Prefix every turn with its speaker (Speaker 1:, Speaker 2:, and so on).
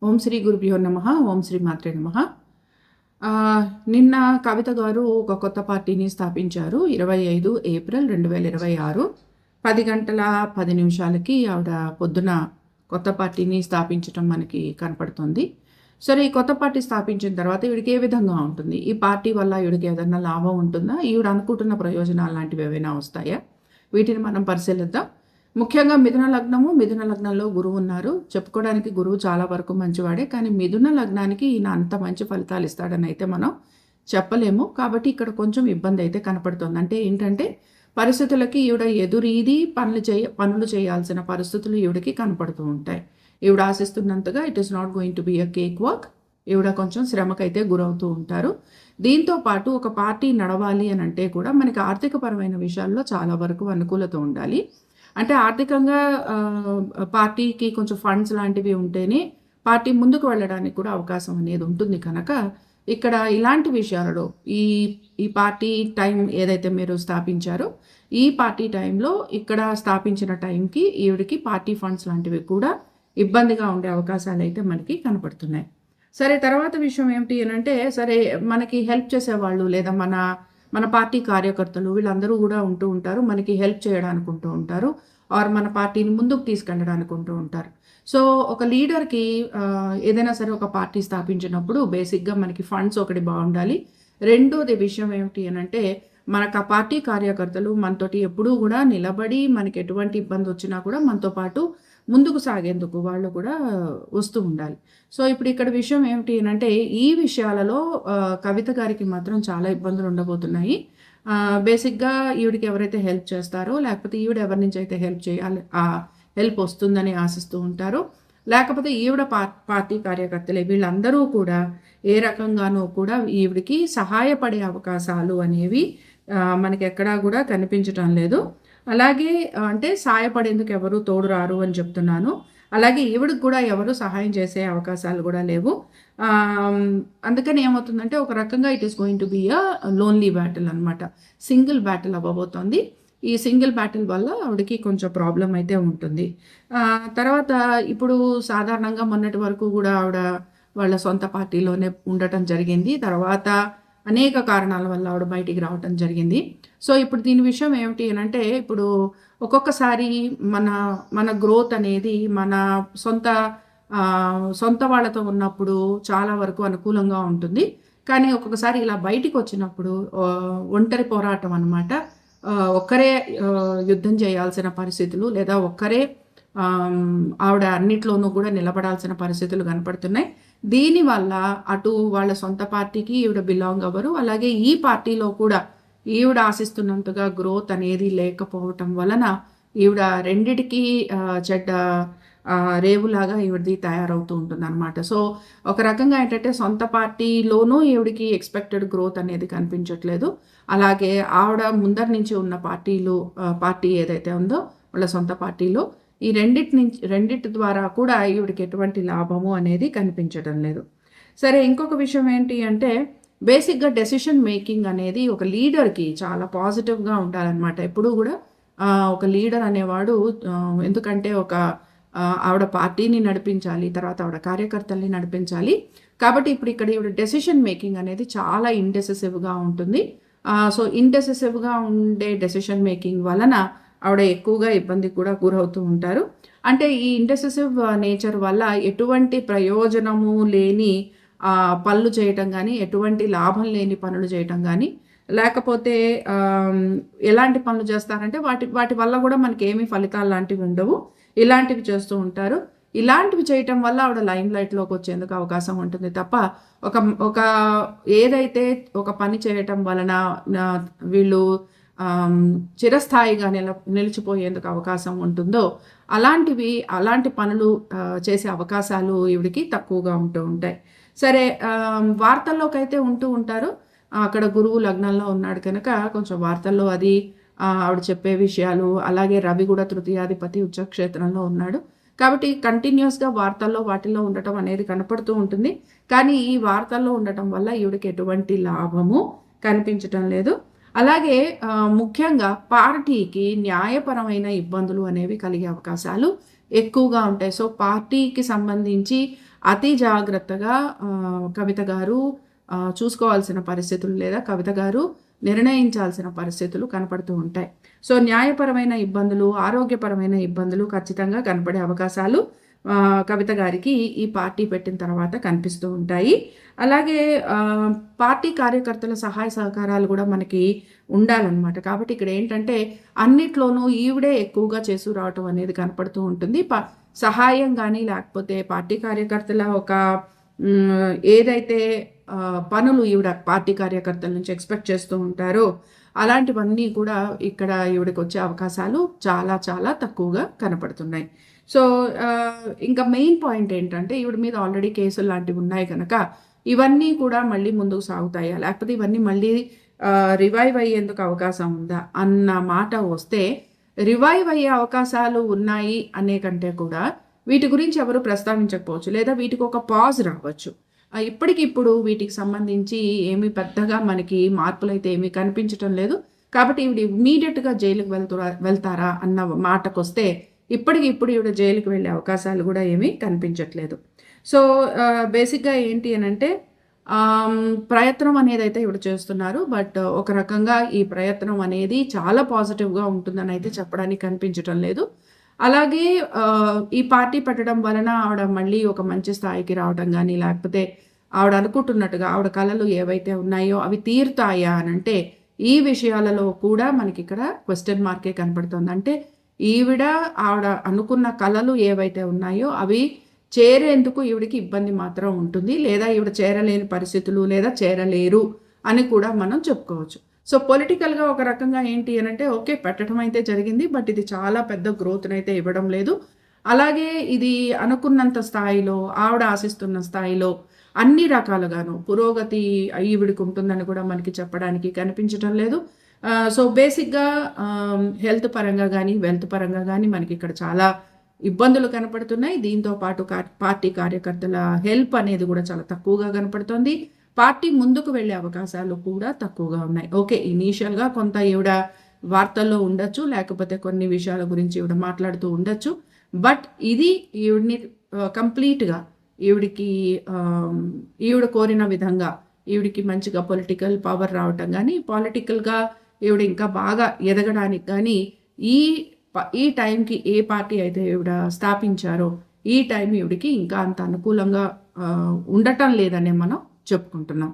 Speaker 1: ఓం శ్రీ గురుభ్యో నమః. ఓం శ్రీ మాత్రే నమః. నిన్న కవిత గారు ఒక కొత్త పార్టీని స్థాపించారు. 25 ఏప్రిల్ 2026 10 గంటల 10 నిమిషాలకి ఆవిడ పొద్దున కొత్త పార్టీని స్థాపించడం మనకి కనపడుతుంది. సరే, ఈ కొత్త పార్టీ స్థాపించిన తర్వాత ఈవిడికి ఏ విధంగా ఉంటుంది? ఈ పార్టీ వల్ల ఈవిడికి ఏదైనా లాభం ఉంటుందా? ఈవిడ అనుకుంటున్న ప్రయోజనాలు లాంటివి ఏవైనా వస్తాయా? వీటిని మనం పరిశీలిద్దాం. ముఖ్యంగా మిథున లగ్నంలో గురువు ఉన్నారు. చెప్పుకోవడానికి గురువు చాలా వరకు మంచివాడే, కానీ మిథున లగ్నానికి ఈయన అంత మంచి ఫలితాలు ఇస్తాడని అయితే మనం చెప్పలేము. కాబట్టి ఇక్కడ కొంచెం ఇబ్బంది అయితే కనపడుతుంది. అంటే ఏంటంటే, పరిస్థితులకి ఈవిడ ఎదురీది పనులు చేయాల్సిన పరిస్థితులు ఈవిడకి కనపడుతూ ఉంటాయి. ఈవిడ ఆశిస్తున్నంతగా it is not going to be a cakewalk. ఈవిడ కొంచెం శ్రమకైతే గురవుతూ ఉంటారు. దీంతో పాటు ఒక పార్టీ నడవాలి అని అంటే కూడా మనకి ఆర్థికపరమైన విషయాల్లో చాలా వరకు అనుకూలత ఉండాలి. అంటే ఆర్థికంగా పార్టీకి కొంచెం ఫండ్స్ లాంటివి ఉంటేనే పార్టీ ముందుకు వెళ్ళడానికి కూడా అవకాశం అనేది ఉంటుంది. కనుక ఇక్కడ ఇలాంటి విషయాలలో ఈ పార్టీ టైం ఏదైతే మీరు స్థాపించారో, ఈ పార్టీ టైంలో ఇక్కడ స్థాపించిన టైంకి ఈవిడికి పార్టీ ఫండ్స్ లాంటివి కూడా ఇబ్బందిగా ఉండే అవకాశాలు అయితే మనకి కనపడుతున్నాయి. సరే, తర్వాత విషయం ఏమిటి అని అంటే, సరే మనకి హెల్ప్ చేసేవాళ్ళు లేదా మన పార్టీ కార్యకర్తలు వీళ్ళందరూ కూడా ఉంటూ ఉంటారు. మనకి హెల్ప్ చేయడానికి ఉంటూ ఉంటారు, ఆర్ మన పార్టీని ముందుకు తీసుకెళ్ళడానికి ఉంటూ ఉంటారు. సో ఒక లీడర్కి ఏదైనా సరే ఒక పార్టీ స్థాపించినప్పుడు బేసిక్గా మనకి ఫండ్స్ ఒకటి బాగుండాలి. రెండోది విషయం ఏమిటి అని అంటే, మనకు ఆ పార్టీ కార్యకర్తలు మనతోటి ఎప్పుడూ కూడా నిలబడి మనకి ఎటువంటి ఇబ్బంది వచ్చినా కూడా మనతో పాటు ముందుకు సాగేందుకు వాళ్ళు కూడా వస్తూ ఉండాలి. సో ఇప్పుడు ఇక్కడ విషయం ఏమిటి అంటే, ఈ విషయాలలో కవిత గారికి మాత్రం చాలా ఇబ్బందులు ఉండబోతున్నాయి. బేసిక్గా ఈవిడికి ఎవరైతే హెల్ప్ చేస్తారో, లేకపోతే ఈవిడ ఎవరి నుంచి అయితే హెల్ప్ చేయాలి, ఆ హెల్ప్ వస్తుందని ఆశిస్తూ ఉంటారో, లేకపోతే ఈవిడ పార్టీ కార్యకర్తలే వీళ్ళందరూ కూడా ఏ రకంగానూ కూడా ఈవిడికి సహాయపడే అవకాశాలు అనేవి మనకి ఎక్కడా కూడా కనిపించటం లేదు. అలాగే అంటే సాయపడేందుకు ఎవరు తోడు రారు అని చెప్తున్నాను. అలాగే ఈవిడికి కూడా ఎవరు సహాయం చేసే అవకాశాలు కూడా లేవు. అందుకని ఏమవుతుందంటే, ఒక రకంగా it is going to be a lonely battle అనమాట. సింగిల్ బ్యాటిల్ అవ్వబోతోంది. ఈ సింగిల్ బ్యాటిల్ వల్ల ఆవిడకి కొంచెం ప్రాబ్లం అయితే ఉంటుంది. తర్వాత ఇప్పుడు సాధారణంగా మొన్నటి వరకు కూడా ఆవిడ వాళ్ళ సొంత పార్టీలోనే ఉండటం జరిగింది. తర్వాత అనేక కారణాల వల్ల ఆవిడ బయటికి రావటం జరిగింది. సో ఇప్పుడు దీని విషయం ఏమిటి అని అంటే, ఇప్పుడు ఒక్కొక్కసారి మన గ్రోత్ అనేది మన సొంత వాళ్ళతో ఉన్నప్పుడు చాలా వరకు అనుకూలంగా ఉంటుంది. కానీ ఒక్కొక్కసారి ఇలా బయటికి వచ్చినప్పుడు ఒంటరి పోరాటం అనమాట. ఒక్కరే యుద్ధం చేయాల్సిన పరిస్థితులు, లేదా ఒక్కరే ఆవిడ అన్నిట్లోనూ కూడా నిలబడాల్సిన పరిస్థితులు కనపడుతున్నాయి. దీనివల్ల అటు వాళ్ళ సొంత పార్టీకి ఈవిడ బిలాంగ్ అవ్వరు, అలాగే ఈ పార్టీలో కూడా ఈవిడ ఆశిస్తున్నంతగా గ్రోత్ అనేది లేకపోవటం వలన ఈవిడ రెండిటికి చెడ్డ రేవులాగా ఈవిడది తయారవుతూ ఉంటుంది అనమాట. సో ఒక రకంగా ఏంటంటే, సొంత పార్టీలోనూ ఈవిడికి ఎక్స్పెక్టెడ్ గ్రోత్ అనేది కనిపించట్లేదు. అలాగే ఆవిడ ముందర నుంచి ఉన్న పార్టీ ఏదైతే ఉందో వాళ్ళ సొంత పార్టీలో, ఈ రెండిటి ద్వారా కూడా ఈవిడికి ఎటువంటి లాభము అనేది కనిపించడం లేదు. సరే, ఇంకొక విషయం ఏంటి అంటే, బేసిక్గా డెసిషన్ మేకింగ్ అనేది ఒక లీడర్కి చాలా పాజిటివ్గా ఉండాలన్నమాట. ఎప్పుడూ కూడా ఒక లీడర్ అనేవాడు, ఎందుకంటే ఆవిడ పార్టీని నడిపించాలి, తర్వాత ఆవిడ కార్యకర్తల్ని నడిపించాలి. కాబట్టి ఇప్పుడు ఇక్కడ ఈవిడ డెసిషన్ మేకింగ్ అనేది చాలా ఇండెసిసివ్గా ఉంటుంది. సో ఇండెసిసివ్గా ఉండే డెసిషన్ మేకింగ్ వలన ఆవిడ ఎక్కువగా ఇబ్బందికి కూడా గురవుతూ ఉంటారు. అంటే ఈ ఇండెసిసివ్ నేచర్ వల్ల ఎటువంటి ప్రయోజనము లేని పనులు చేయటం కానీ, ఎటువంటి లాభం లేని పనులు చేయటం కానీ, లేకపోతే ఎలాంటి పనులు చేస్తారంటే వాటి వల్ల కూడా మనకి ఏమీ ఫలితాలు లాంటివి ఉండవు. ఇలాంటివి చేస్తూ ఉంటారు. ఇలాంటివి చేయటం వల్ల ఆవిడ లైమ్ లైట్లోకి వచ్చేందుకు అవకాశం ఉంటుంది తప్ప, ఒక ఏదైతే ఒక పని చేయటం వలన వీళ్ళు చిరస్థాయిగా నిలిచిపోయేందుకు అవకాశం ఉంటుందో అలాంటి పనులు చేసే అవకాశాలు ఈవిడికి తక్కువగా ఉంటూ ఉంటాయి. సరే, వార్తల్లోకి అయితే ఉంటూ ఉంటారు. అక్కడ గురువు లగ్నంలో ఉన్నాడు కనుక కొంచెం వార్తల్లో అది ఆవిడ చెప్పే విషయాలు, అలాగే రవి కూడా తృతీయాధిపతి ఉచ్చక్షేత్రంలో ఉన్నాడు. కాబట్టి కంటిన్యూస్గా వాటిల్లో ఉండటం అనేది కనపడుతూ ఉంటుంది. కానీ ఈ వార్తల్లో ఉండటం వల్ల ఈవిడికి ఎటువంటి లాభము కనిపించటం లేదు. అలాగే ముఖ్యంగా పార్టీకి న్యాయపరమైన ఇబ్బందులు అనేవి కలిగే అవకాశాలు ఎక్కువగా ఉంటాయి. సో పార్టీకి సంబంధించి అతి జాగ్రత్తగా కవిత గారు చూసుకోవాల్సిన పరిస్థితులు లేదా కవిత గారు నిర్ణయించాల్సిన పరిస్థితులు కనపడుతూ ఉంటాయి. సో న్యాయపరమైన ఇబ్బందులు, ఆరోగ్యపరమైన ఇబ్బందులు ఖచ్చితంగా కనపడే అవకాశాలు కవిత గారికి ఈ పార్టీ పెట్టిన తర్వాత కనిపిస్తూ ఉంటాయి. అలాగే పార్టీ కార్యకర్తల సహాయ సహకారాలు కూడా మనకి ఉండాలన్నమాట. కాబట్టి ఇక్కడ ఏంటంటే అన్నిట్లోనూ ఈవిడే ఎక్కువగా రావటం అనేది కనపడుతూ ఉంటుంది. సహాయం కానీ లేకపోతే పార్టీ కార్యకర్తల ఒక ఏదైతే పనులు ఈవిడ పార్టీ కార్యకర్తల నుంచి ఎక్స్పెక్ట్ చేస్తూ ఉంటారో అలాంటివన్నీ కూడా ఇక్కడ ఈవిడకి వచ్చే అవకాశాలు చాలా చాలా తక్కువగా కనపడుతున్నాయి. సో ఇంకా మెయిన్ పాయింట్ ఏంటంటే ఈవిడ మీద ఆల్రెడీ కేసులు లాంటివి ఉన్నాయి కనుక ఇవన్నీ కూడా మళ్ళీ ముందుకు సాగుతాయా, లేకపోతే ఇవన్నీ మళ్ళీ రివైవ్ అయ్యేందుకు అవకాశం ఉందా అన్న మాట వస్తే, రివైవ్ అయ్యే అవకాశాలు ఉన్నాయి అనే కంటే కూడా వీటి గురించి ఎవరు ప్రస్తావించకపోవచ్చు, లేదా వీటికి ఒక పాజ్ రావచ్చు. ఇప్పటికిప్పుడు వీటికి సంబంధించి ఏమి పెద్దగా మనకి మార్పులైతే ఏమీ కనిపించటం లేదు. కాబట్టి ఈవిడ ఇమ్మీడియట్గా జైలుకి వెళ్తారా అన్న మాటకొస్తే ఇప్పటికిప్పుడు ఈవిడ జైలుకి వెళ్ళే అవకాశాలు కూడా ఏమీ కనిపించట్లేదు. సో బేసిక్గా ఏంటి అని అంటే ప్రయత్నం అనేది అయితే ఈవిడ చేస్తున్నారు. బట్ ఒక రకంగా ఈ ప్రయత్నం అనేది చాలా పాజిటివ్గా ఉంటుందని అయితే చెప్పడానికి కనిపించటం లేదు. అలాగే ఈ పార్టీ పెట్టడం వలన ఆవిడ మళ్ళీ ఒక మంచి స్థాయికి రావడం కానీ, లేకపోతే ఆవిడ అనుకుంటున్నట్టుగా ఆవిడ కళలు ఏవైతే ఉన్నాయో అవి తీరుతాయా అని అంటే ఈ విషయాలలో కూడా మనకి ఇక్కడ క్వశ్చన్ మార్కే కనపడుతుంది. అంటే ఆవిడ అనుకున్న కళలు ఏవైతే ఉన్నాయో అవి చేరేందుకు ఈవిడికి ఇబ్బంది మాత్రం ఉంటుంది, లేదా ఈవిడ చేరలేని పరిస్థితులు, లేదా చేరలేరు అని కూడా మనం చెప్పుకోవచ్చు. సో పొలిటికల్గా ఒక రకంగా ఏంటి అని అంటే ఓకే పెట్టడం అయితే జరిగింది, బట్ ఇది చాలా పెద్ద గ్రోత్ని అయితే ఇవ్వడం లేదు. అలాగే ఇది అనుకున్నంత స్థాయిలో, ఆవిడ ఆశిస్తున్న స్థాయిలో అన్ని రకాలుగాను పురోగతి ఈవిడికి ఉంటుందని కూడా మనకి చెప్పడానికి కనిపించడం లేదు. సో బేసిక్గా హెల్త్ పరంగా కానీ, వెల్త్ పరంగా కానీ మనకి ఇక్కడ చాలా ఇబ్బందులు కనపడుతున్నాయి. దీంతో పాటు పార్టీ కార్యకర్తల హెల్ప్ అనేది కూడా చాలా తక్కువగా కనపడుతుంది. పార్టీ ముందుకు వెళ్ళే అవకాశాలు కూడా తక్కువగా ఉన్నాయి. ఓకే, ఇనీషియల్గా కొంత ఈవిడ వార్తల్లో ఉండొచ్చు, లేకపోతే కొన్ని విషయాల గురించి ఈవిడ మాట్లాడుతూ ఉండొచ్చు. బట్ ఇది ఈవిడిని కంప్లీట్గా ఈవిడ కోరిన విధంగా ఈవిడికి మంచిగా పొలిటికల్ పవర్ రావటం కానీ, పొలిటికల్గా ఈవిడ ఇంకా బాగా ఎదగడానికి కానీ ఈ టైంకి ఏ పార్టీ అయితే ఈవిడ స్థాపించారో ఈ టైం ఈవిడికి ఇంకా అంత అనుకూలంగా ఉండటం లేదనే మనం చెప్పుకుంటున్నాం.